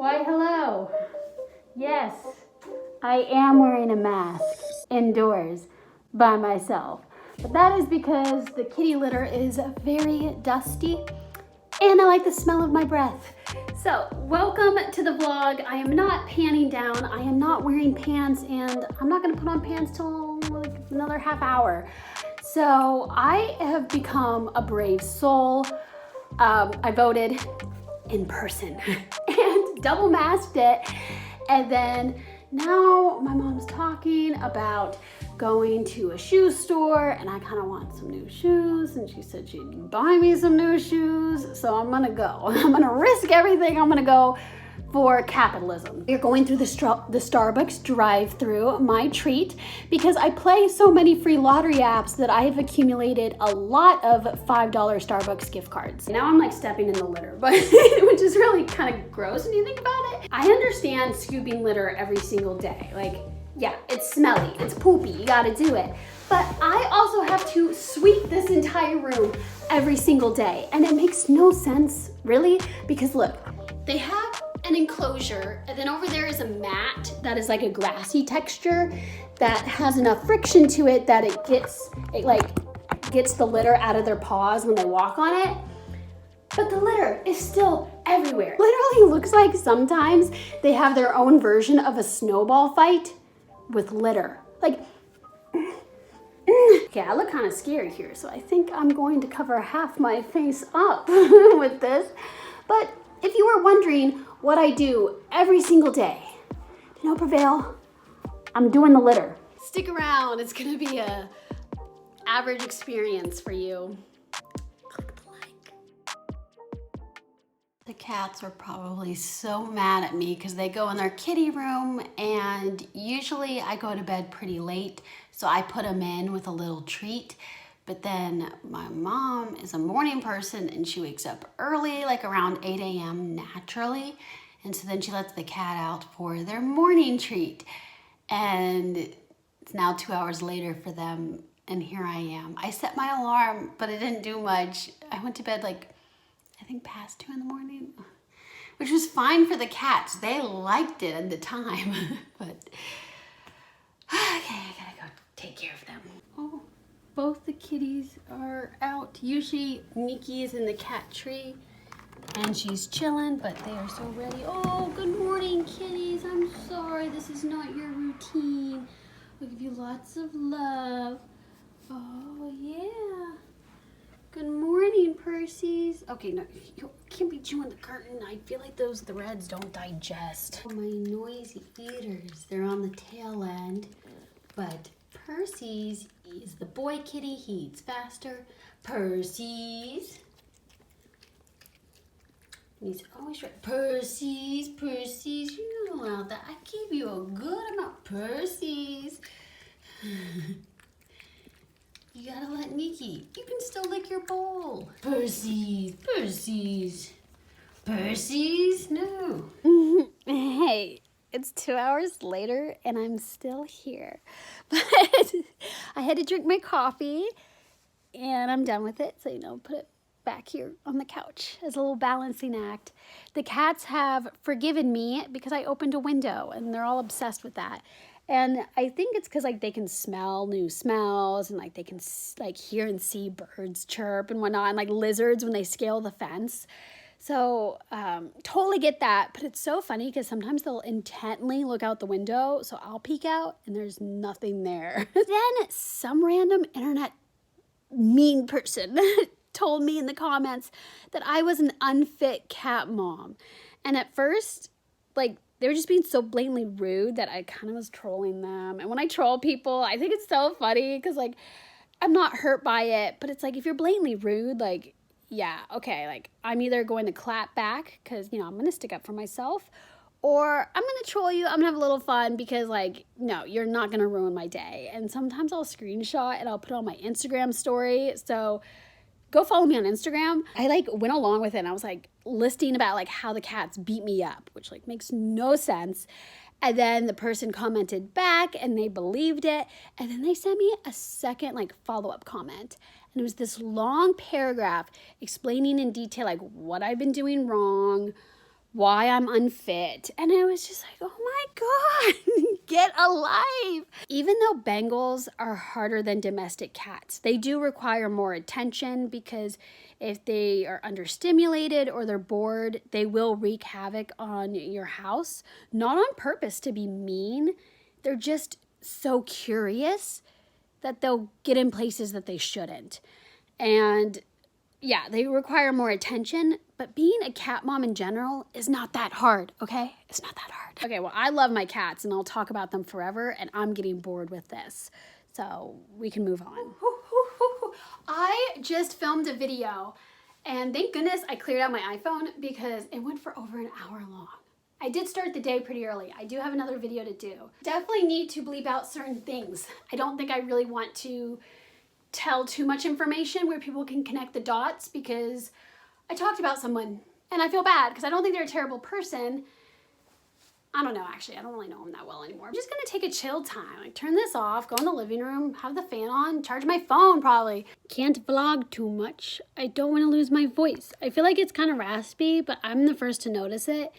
Why, hello. Yes, I am wearing a mask indoors by myself. But that is because the kitty litter is very dusty and I like the smell of my breath. So, welcome to the vlog. I am not panning down. I am not wearing pants and I'm not gonna put on pants till like another half hour. So, I have become a brave soul. I voted in person and double masked it. And then now my mom's talking about going to a shoe store and I kind of want some new shoes and she said she'd buy me some new shoes. So I'm gonna go. I'm gonna risk everything. I'm gonna go for capitalism. We're going through the Starbucks drive-through, my treat, because I play so many free lottery apps that I have accumulated a lot of $5 Starbucks gift cards. Now I'm like stepping in the litter, but which is really kind of gross when you think about it. I understand scooping litter every single day. Like, yeah, it's smelly, it's poopy, you gotta do it. But I also have to sweep this entire room every single day. And it makes no sense, really, because look, they have an enclosure, and then over there is a mat that is like a grassy texture that has enough friction to it that it gets the litter out of their paws when they walk on it. But the litter is still everywhere. Literally looks like sometimes they have their own version of a snowball fight with litter. Like, okay, I look kind of scary here, so I think I'm going to cover half my face up with this. But if you were wondering what I do every single day to no prevail, I'm doing the litter. Stick around, it's gonna be a average experience for you. Click the like. The cats are probably so mad at me because they go in their kitty room and usually I go to bed pretty late, so I put them in with a little treat. But then my mom is a morning person and she wakes up early, like around 8 a.m. naturally. And so then she lets the cat out for their morning treat. And it's now 2 hours later for them and here I am. I set my alarm, but it didn't do much. I went to bed like, I think past 2 in the morning, which was fine for the cats. They liked it at the time, but okay, I gotta go take care of them. Oh. Both the kitties are out. Usually Nikki is in the cat tree and she's chilling, but they are so ready. Oh, good morning, kitties. I'm sorry, this is not your routine. I'll give you lots of love. Oh, yeah. Good morning, Percy's. Okay, no, you can't be chewing the curtain. I feel like those threads don't digest. My noisy eaters, they're on the tail end, but Percy's is the boy kitty. He eats faster. Percy's. He's always right. Percy's, Percy's. You're not allowed that. I gave you a good amount. Percy's. You gotta let Nikki. You can still lick your bowl. Percy's, Percy's. Percy's. No. Hey. It's 2 hours later and I'm still here, but I had to drink my coffee and I'm done with it. So, put it back here on the couch as a little balancing act. The cats have forgiven me because I opened a window and they're all obsessed with that. And I think it's because they can smell new smells and they can hear and see birds chirp and whatnot, and lizards when they scale the fence. So totally get that, but it's so funny because sometimes they'll intently look out the window, so I'll peek out and there's nothing there. Then some random internet mean person told me in the comments that I was an unfit cat mom. And at first, they were just being so blatantly rude that I kind of was trolling them. And when I troll people, I think it's so funny because I'm not hurt by it, but it's if you're blatantly rude, yeah, okay, I'm either going to clap back because, I'm going to stick up for myself, or I'm going to troll you. I'm going to have a little fun because, no, you're not going to ruin my day. And sometimes I'll screenshot and I'll put it on my Instagram story. So go follow me on Instagram. I went along with it and I was listing about how the cats beat me up, which makes no sense. And then the person commented back and they believed it. And then they sent me a second follow-up comment. And it was this long paragraph explaining in detail what I've been doing wrong, why I'm unfit. And I was just like, oh my God, get alive. Even though Bengals are harder than domestic cats, they do require more attention because if they are understimulated or they're bored, they will wreak havoc on your house. Not on purpose to be mean. They're just so curious that they'll get in places that they shouldn't. And yeah, they require more attention, but being a cat mom in general is not that hard, okay? It's not that hard. Okay, well, I love my cats and I'll talk about them forever, and I'm getting bored with this. So we can move on. I just filmed a video, and thank goodness I cleared out my iPhone because it went for over an hour long. I did start the day pretty early. I do have another video to do. Definitely need to bleep out certain things. I don't think I really want to tell too much information where people can connect the dots because I talked about someone and I feel bad because I don't think they're a terrible person. I don't know, actually. I don't really know them that well anymore. I'm just gonna take a chill time. Like, turn this off, go in the living room, have the fan on, charge my phone probably. Can't vlog too much. I don't want to lose my voice. I feel like it's kind of raspy, but I'm the first to notice it.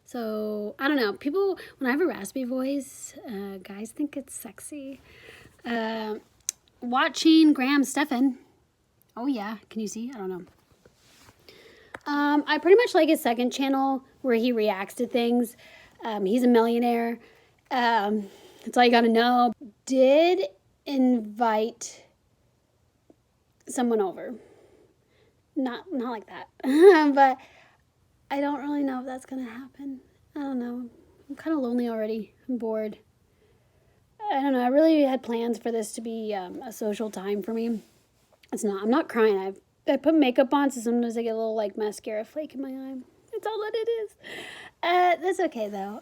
So, I don't know. People, when I have a raspy voice, guys think it's sexy. Watching Graham Stephan. Oh yeah, can you see? I don't know. I pretty much like his second channel where he reacts to things. He's a millionaire. That's all you gotta know. Did invite someone over. Not like that. But I don't really know if that's gonna happen. I don't know. I'm kind of lonely already. I'm bored. I don't know. I really had plans for this to be a social time for me. It's not. I'm not crying. I put makeup on, so sometimes I get a little like mascara flake in my eye. That's all that it is. That's okay though.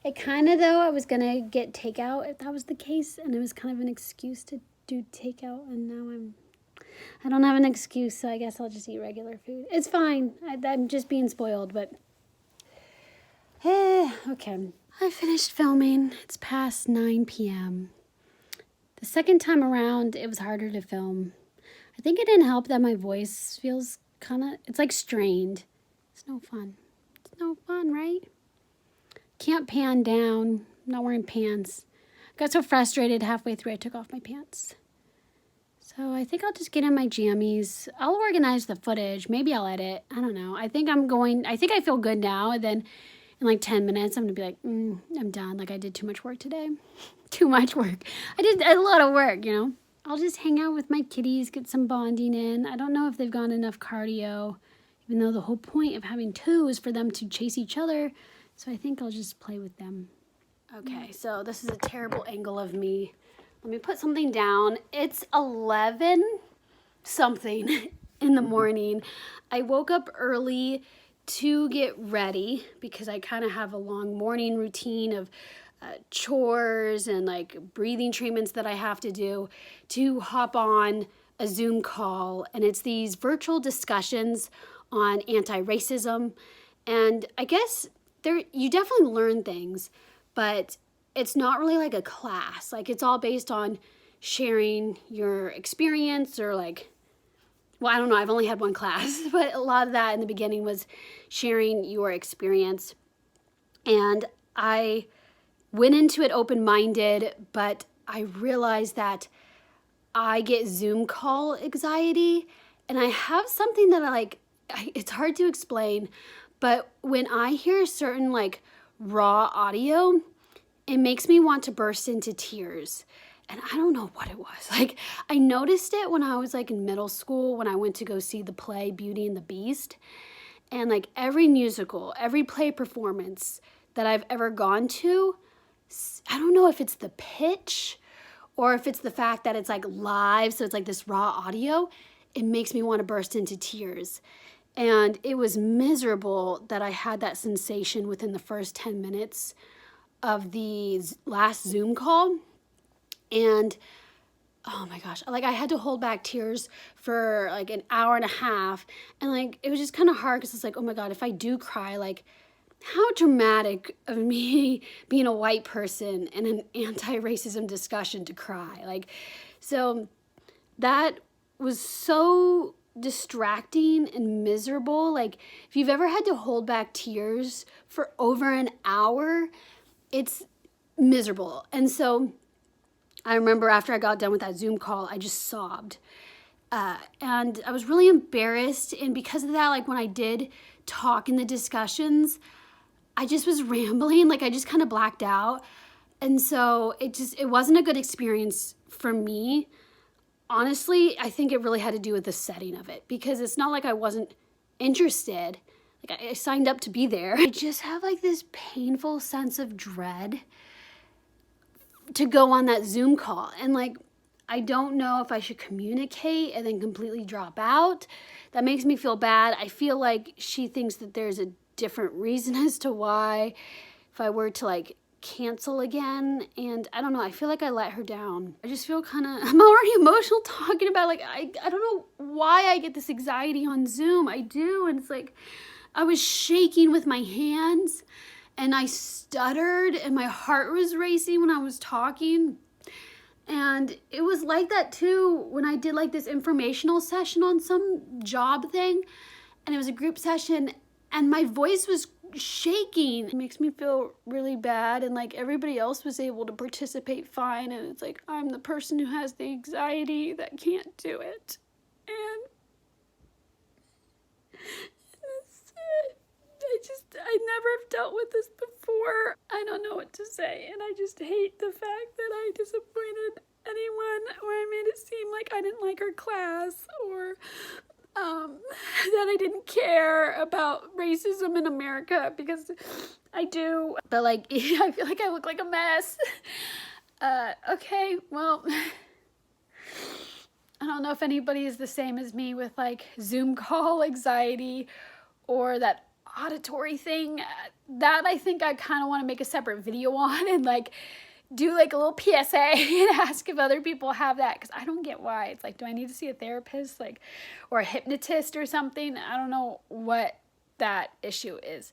It kind of though, I was gonna get takeout if that was the case, and it was kind of an excuse to do takeout, and now I don't have an excuse, so I guess I'll just eat regular food. It's fine. I'm just being spoiled, but okay. I finished filming. It's past 9 p.m. The second time around, it was harder to film. I think it didn't help that my voice feels it's like strained. It's no fun. It's no fun, right? Can't pan down. I'm not wearing pants. Got so frustrated halfway through I took off my pants. So I think I'll just get in my jammies. I'll organize the footage. Maybe I'll edit. I don't know. I think I feel good now, and then in like 10 minutes, I'm going to be like, I'm done. Like, I did too much work today. Too much work. I did a lot of work, you know. I'll just hang out with my kitties, get some bonding in. I don't know if they've gotten enough cardio, even though the whole point of having two is for them to chase each other. So I think I'll just play with them. Okay, so this is a terrible angle of me. Let me put something down. It's 11 something in the morning. I woke up early to get ready because I kind of have a long morning routine of chores and like breathing treatments that I have to do to hop on a Zoom call. And it's these virtual discussions on anti-racism. And I guess you definitely learn things, but it's not really like a class. Like, it's all based on sharing your experience or like, well, I don't know, I've only had one class, but a lot of that in the beginning was sharing your experience. And I went into it open-minded, but I realized that I get Zoom call anxiety, and I have something that it's hard to explain, but when I hear certain like raw audio, it makes me want to burst into tears. And I don't know what it was. Like, I noticed it when I was like in middle school when I went to go see the play Beauty and the Beast. And like every musical, every play performance that I've ever gone to, I don't know if it's the pitch or if it's the fact that it's like live, so it's like this raw audio, it makes me want to burst into tears. And it was miserable that I had that sensation within the first 10 minutes of the last Zoom call. And oh my gosh, like I had to hold back tears for like an hour and a half. And like, it was just kind of hard because it's like, oh my God, if I do cry, like how dramatic of me being a white person in an anti-racism discussion to cry. Like, so that was so distracting and miserable. Like, if you've ever had to hold back tears for over an hour, it's miserable. And so I remember after I got done with that Zoom call, I just sobbed. And I was really embarrassed. And because of that, like when I did talk in the discussions, I just was rambling. Like I just kind of blacked out. And so it wasn't a good experience for me. Honestly, I think it really had to do with the setting of it, because it's not like I wasn't interested. Like I signed up to be there. I just have like this painful sense of dread to go on that Zoom call. And like, I don't know if I should communicate and then completely drop out. That makes me feel bad. I feel like she thinks that there's a different reason as to why if I were to like cancel again. And I don't know, I feel like I let her down. I just feel kind of, I'm already emotional talking about like, I don't know why I get this anxiety on Zoom. I do. And it's like, I was shaking with my hands and I stuttered and my heart was racing when I was talking. And it was like that too when I did like this informational session on some job thing, and it was a group session and my voice was shaking. It makes me feel really bad, and like everybody else was able to participate fine, and it's like I'm the person who has the anxiety that can't do it. And that's it. I never have dealt with this before. I don't know what to say, and I just hate the fact that I disappointed anyone, or I made it seem like I didn't like her class, or that I didn't care about racism in America, because I do. But like, I feel like I look like a mess. Okay, well, I don't know if anybody is the same as me with like Zoom call anxiety or that auditory thing. That I think I kind of want to make a separate video on and like do like a little PSA and ask if other people have that, because I don't get why. It's like, do I need to see a therapist, like, or a hypnotist or something? I don't know what that issue is.